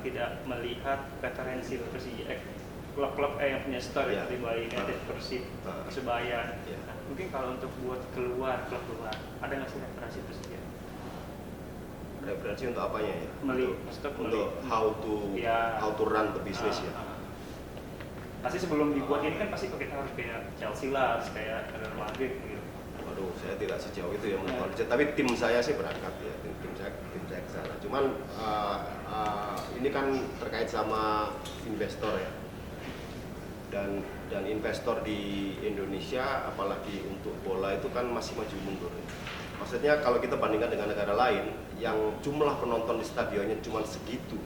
tidak melihat preferensi Persija, klub-klub yang punya store di Bali United, Persib, Persebaya. Nah, mungkin kalau untuk buat keluar klub luar, ada nggak sih referensi Persija? Referensi untuk apanya ya? Untuk how to run the business ya. Pasti sebelum dibuat ini kan pasti kita harus kayak Chelsea lah, kayak Real Madrid gitu. Waduh, saya tidak sejauh itu ya menurut tapi tim saya sih berangkat ya, tim saya ke sana. Cuman ini kan terkait sama investor ya. Dan investor di Indonesia apalagi untuk bola itu kan masih maju mundur. Maksudnya kalau kita bandingkan dengan negara lain yang jumlah penonton di stadionnya cuma segitu,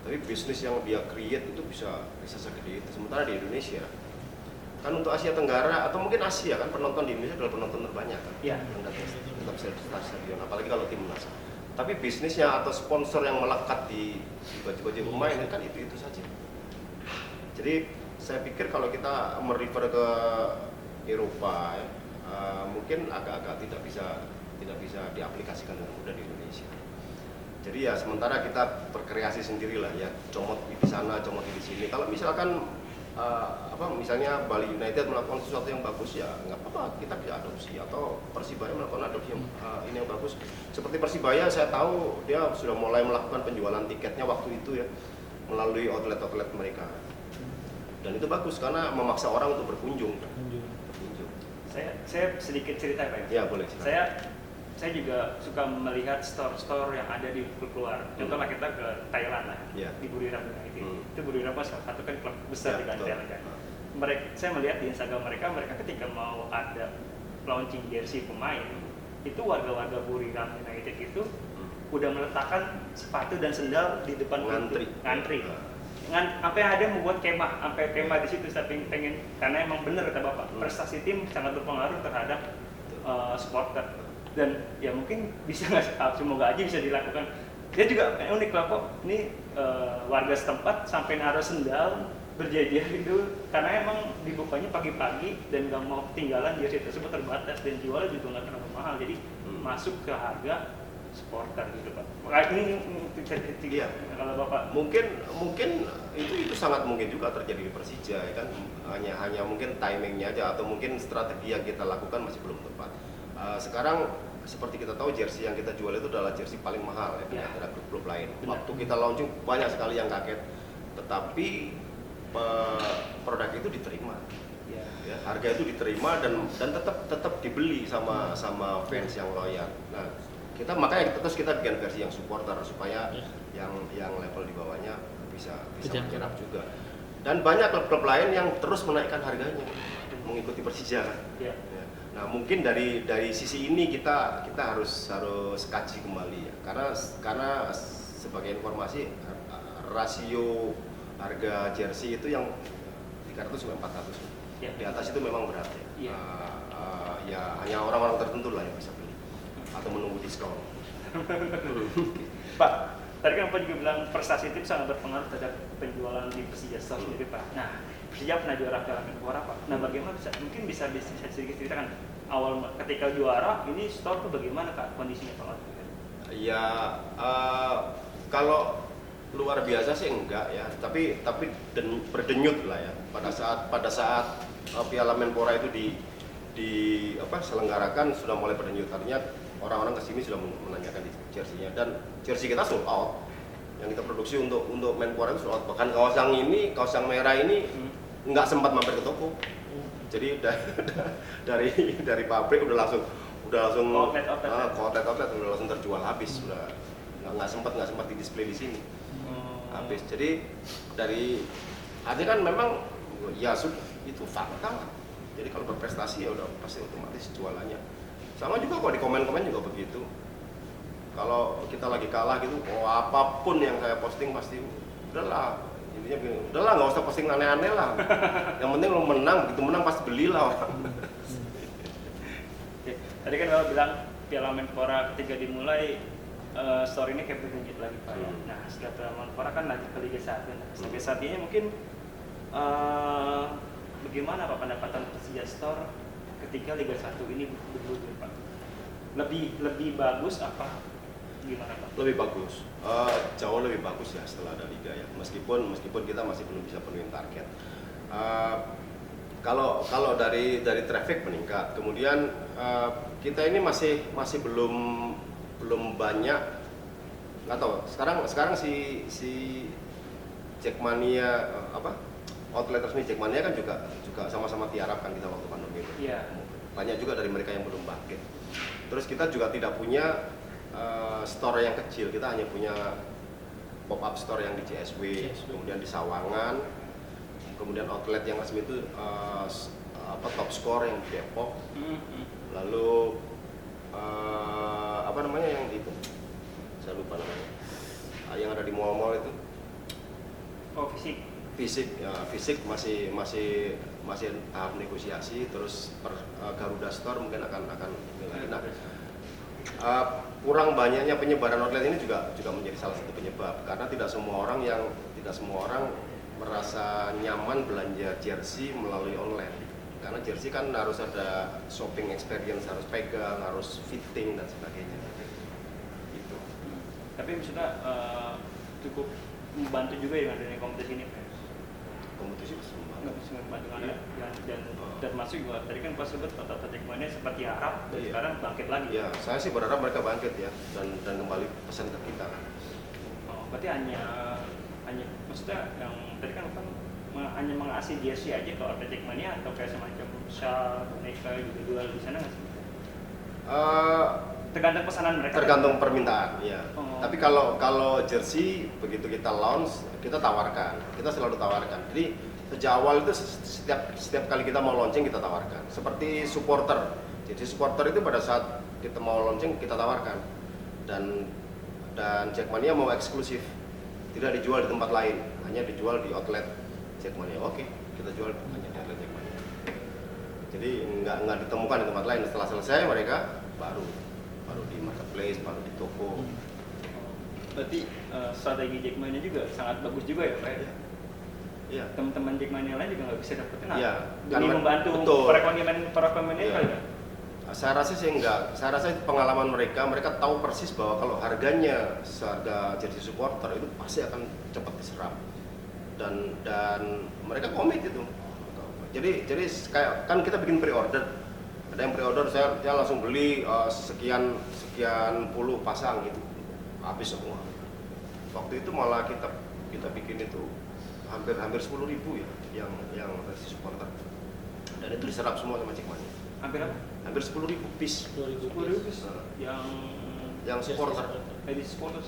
tapi bisnis yang dia create itu bisa segede itu. Sementara di Indonesia kan untuk Asia Tenggara atau mungkin Asia kan penonton di Indonesia adalah penonton terbanyak kan. Iya. Tetap stadion, apalagi kalau timnas. Tapi bisnisnya atau sponsor yang melekat di baju-baju pemain kan itu saja. Jadi saya pikir kalau kita merefer ke Eropa ya, mungkin agak-agak tidak bisa diaplikasikan dengan mudah di Indonesia. Jadi ya sementara kita berkreasi sendirilah ya, comot di sana, comot di sini. Kalau misalkan misalnya Bali United melakukan sesuatu yang bagus ya nggak apa-apa, kita bisa adopsi, atau Persibaya melakukan adopsi ini yang bagus. Seperti Persibaya saya tahu dia sudah mulai melakukan penjualan tiketnya waktu itu ya melalui outlet-outlet mereka. Dan itu bagus karena memaksa orang untuk berkunjung. Saya sedikit cerita Pak ya. Boleh. Saya juga suka melihat store-store yang ada di klub luar. Contohnya kita ke Thailand lah, di Buriram itu Buriram salah satu kan klub besar di Thailand kan. Saya melihat di Instagram mereka ketika mau ada launching jersey pemain, itu warga-warga Buriram United itu udah meletakkan sepatu dan sendal di depan ngantri. Sampai ada membuat kemah di situ, tapi pengen, karena emang bener kata Bapak, prestasi tim sangat berpengaruh terhadap supporter. Dan ya mungkin bisa semoga aja bisa dilakukan. Dia juga unik lah kok, ini warga setempat sampai naruh sendal berjajar itu karena emang dibukanya pagi-pagi dan nggak mau ketinggalan jersey tersebut terbatas dan jualnya juga nggak terlalu mahal, jadi masuk ke harga supporter gitu Pak. Ini kalau Bapak mungkin itu sangat mungkin juga terjadi di Persija ya kan, hanya mungkin timingnya aja atau mungkin strategi yang kita lakukan masih belum tepat. Sekarang seperti kita tahu jersey yang kita jual itu adalah jersey paling mahal ya antara klub-klub lain. Waktu kita launching banyak sekali yang kaget, tetapi produk itu diterima. Ya, harga itu diterima dan tetap dibeli sama fans yang loyal. Nah, makanya kita bikin versi yang supporter supaya yang level di bawahnya bisa menyerap juga. Dan banyak klub-klub lain yang terus menaikkan harganya mengikuti Persija. Ya. Nah, mungkin dari sisi ini kita harus kaji kembali ya. Karena sebagai informasi rasio harga jersey itu yang 300 sampai 400. Ya. Di atas itu memang berat ya. Ya hanya orang-orang tertentu lah yang bisa beli atau menunggu diskon. Pak, tadi kan Pak juga bilang prestasi tim sangat berpengaruh terhadap penjualan di Persija Store sendiri Pak. Nah, Persija pernah juara Piala Menpora Pak. Nah, bagaimana mungkin bisa sedikit ceritakan awal ketika juara ini store tuh bagaimana Kak kondisinya Pak? Ya kalau luar biasa sih enggak ya, tapi berdenyut lah ya pada saat Piala Menpora itu selenggarakan sudah mulai berdenyut, artinya orang-orang kesini sudah menanyakan di jersey-nya, dan jersey kita sold out yang kita produksi untuk Menpora itu sold out. Bahkan kaos yang merah ini nggak sempat mampir ke toko, jadi dari pabrik udah langsung outlet udah langsung terjual habis, udah nggak sempat di display di sini habis. Jadi artinya kan memang ya sudah itu fakta. Jadi kalau berprestasi ya udah pasti otomatis jualannya. Sama juga kok di komen-komen juga begitu. Kalau kita lagi kalah gitu, apapun yang saya posting pasti udahlah, intinya begini, udahlah nggak usah posting aneh-aneh lah. Yang penting lo menang, begitu menang pasti belilah orang. Tadi kan Bapak bilang Piala Menpora ketika dimulai store ini kayak berlanjut lagi Pak. Nah, setelah Piala Menpora kan lanjut ke Liga 1. Nah, sampai saat ini mungkin bagaimana Pak pendapatan Persija Store ketika Liga 1 ini bergulir Pak? Lebih bagus apa gimana Pak? Lebih bagus, jauh lebih bagus ya setelah ada liga ya. Meskipun kita masih belum bisa penuhin target. Kalau dari traffic meningkat, kemudian kita ini masih belum banyak, nggak tahu. Sekarang si Jackmania outlet resmi Jackmania kan juga sama-sama tiarap kan kita waktu pandemi itu. Iya. Banyak juga dari mereka yang belum bangkit. Terus kita juga tidak punya store yang kecil, kita hanya punya pop-up store yang di CSW, kemudian di Sawangan, kemudian outlet yang resmi itu Top Score yang di Depok, lalu apa namanya yang itu, saya lupa namanya, yang ada di mall-mall itu. Oh, fisik masih tahap negosiasi. Terus Garuda Store mungkin akan kurang banyaknya penyebaran outlet ini juga menjadi salah satu penyebab, karena tidak semua orang merasa nyaman belanja jersey melalui online, karena jersey kan harus ada shopping experience, harus pegang, harus fitting dan sebagainya gitu. Tapi maksudnya cukup membantu juga ya dengan kompetisi ini Pak? Kompetisi nggak bisa membantu dan termasuk juga tadi kan pas sebut Tata Jackmania seperti harap dan sekarang bangkit lagi. Ya, saya sih berharap mereka bangkit ya dan kembali pesan ke kita. Oh, berarti hanya maksudnya yang tadi kan hanya mengasih jersey aja ke Tata Jackmania atau kayak semacam shawl, boneka juga jual di sana nggak sih? Tergantung pesanan mereka. Tergantung permintaan, ya. Oh. Tapi kalau jersey begitu kita launch, kita selalu tawarkan. Jadi sejak awal itu setiap kali kita mau launching kita tawarkan. Seperti supporter. Jadi supporter itu pada saat kita mau launching kita tawarkan. Dan Jackmania mau eksklusif, tidak dijual di tempat lain, hanya dijual di outlet Jackmania. Oke, kita jual hanya di outlet Jackmania. Jadi nggak ditemukan di tempat lain. Setelah selesai mereka baru di marketplace, baru di toko. Berarti strategi Jackmania juga sangat bagus juga ya Pak? Iya. Teman-teman Jackmania lain juga nggak bisa dapetin demi membantu perekonomian iya. kali ya? Saya rasa sih enggak. Saya rasa itu pengalaman mereka tahu persis bahwa kalau harganya seharga jersey supporter itu pasti akan cepat diserap. Dan mereka komit itu. Jadi kayak kan kita bikin pre-order. Ada yang pre-order saya langsung beli sekian puluh pasang gitu. Habis semua. Waktu itu malah kita bikin itu hampir 10.000 ya yang versi supporter. Dan itu diserap semua sama Jackmania. Hampir apa? Hampir 10.000 piece. 10.000 piece. Yang supporter. Di supporter.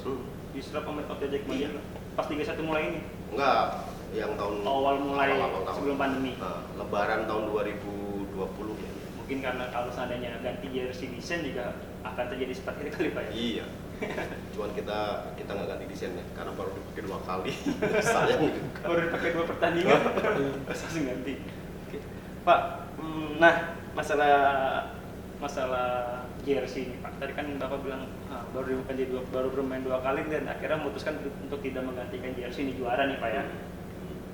Diserap sama Jackmania. Iya. Pas 31 mulai ini. Enggak, yang tahun awal tahun. Sebelum pandemi. Lebaran tahun 2020 ya. Mungkin karena kalau seandainya ganti jersey desain juga akan terjadi seperti itu kali Pak ya? Iya. Cuman kita nggak ganti desainnya karena baru dipakai 2 kali. Sayang juga. Baru dipakai 2 pertandingan, langsung ganti. Oke. Pak, nah masalah jersey ini Pak. Tadi kan Bapak bilang baru bermain 2 kali dan akhirnya memutuskan untuk tidak menggantikan jersey ini, juara nih Pak ya.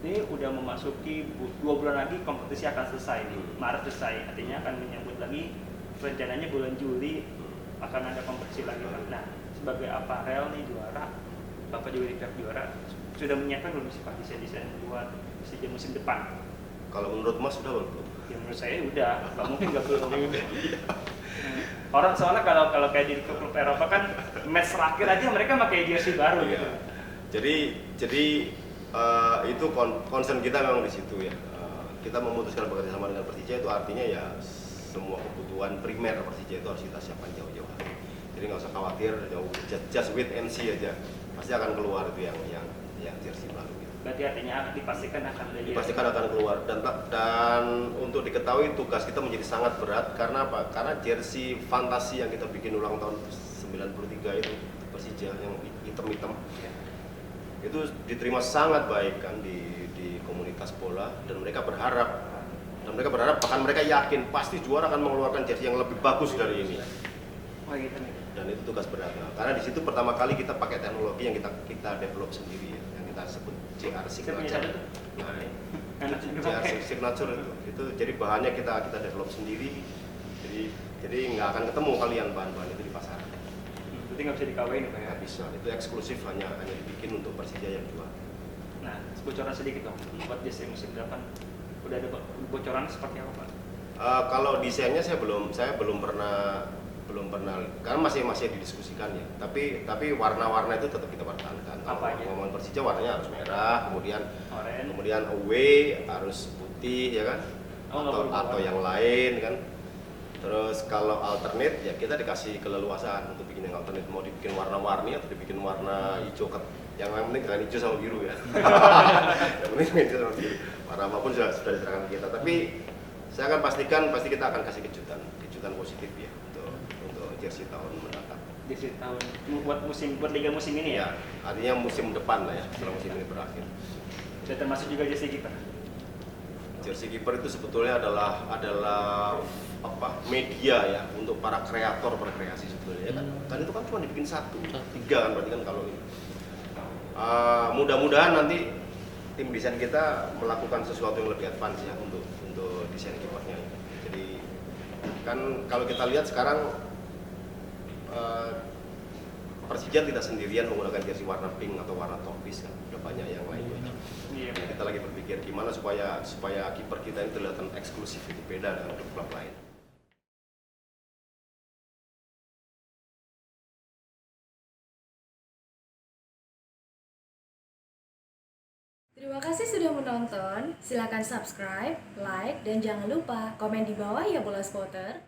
Ini udah memasuki 2 bulan lagi kompetisi akan selesai nih, Maret selesai, artinya akan menyambut lagi rencananya bulan Juli akan ada kompetisi lagi Pak. Nah, sebagai aparel nih juara, Bapak juga di pihak juara sudah menyiapkan belum sih Pak desain buat sejak musim depan? Kalau menurut Mas sudah belum? Ya menurut saya udah, nggak mungkin nggak belum. Orang soalnya kalau kayak di klub Eropa kan match terakhir aja mereka pakai jersey baru gitu. Jadi itu concern kita memang di situ ya. Kita memutuskan bekerja sama dengan Persija itu artinya ya semua kebutuhan primer Persija itu harus kita siapkan jauh-jauh hari. Jadi nggak usah khawatir, just wait and see aja. Pasti akan keluar itu yang jersey baru. Gitu. Berarti artinya dipastikan akan keluar dan untuk diketahui tugas kita menjadi sangat berat karena apa? Karena jersey fantasi yang kita bikin ulang tahun 93 itu Persija yang hitam-hitam. Itu diterima sangat baik kan di komunitas bola dan mereka berharap bahkan mereka yakin pasti juara akan mengeluarkan jersey yang lebih bagus dari ini. Oh gitu nih. Dan itu tugas berat. Karena di situ pertama kali kita pakai teknologi yang kita develop sendiri ya, yang kita sebut JR Signature. JR Signature itu jadi bahannya kita develop sendiri. Jadi nggak akan ketemu kalian bahan-bahan itu di pasaran. berarti nggak bisa dikawin ya Pak ya? Nggak bisa, itu eksklusif hanya dibikin untuk Persija yang jual. Nah, bocoran sedikit dong, buat jersey musim depan udah ada bocoran seperti apa Pak? Kalau desainnya saya belum pernah karena masih didiskusikan ya. Tapi warna-warna itu tetap kita pertahankan. Kalau ngomong Persija warnanya harus merah, kemudian away harus putih ya kan? Atau yang lain kan. Terus kalau alternate ya kita dikasih keleluasaan untuk bikin yang alternate, mau dibikin warna-warni atau dibikin warna hijau yang penting jangan hijau sama biru ya. Yang penting hijau sama biru. Warna apapun sudah diserahkan ke kita. Tapi saya akan pasti kita akan kasih kejutan positif ya untuk jersey tahun mendatang. Jersey tahun buat liga musim ini ya? Artinya musim depan lah ya, setelah musim ini berakhir. Dan termasuk juga jersey kiper. Jersey kiper itu sebetulnya adalah media ya untuk para kreator berkreasi sebetulnya ya kan. Kan itu kan cuma dibikin 3 kan berarti kan kalau ini. Mudah-mudahan nanti tim desain kita melakukan sesuatu yang lebih advance ya untuk desain kipernya. Jadi kan kalau kita lihat sekarang Persija tidak sendirian menggunakan jersey warna pink atau warna topis kan, udah banyak yang lainnya. Kita lagi berpikir gimana supaya kiper kita itu kelihatan eksklusif, itu beda dengan klub lain. Terima kasih sudah menonton. Silakan subscribe, like, dan jangan lupa komen di bawah ya Bola Spotter.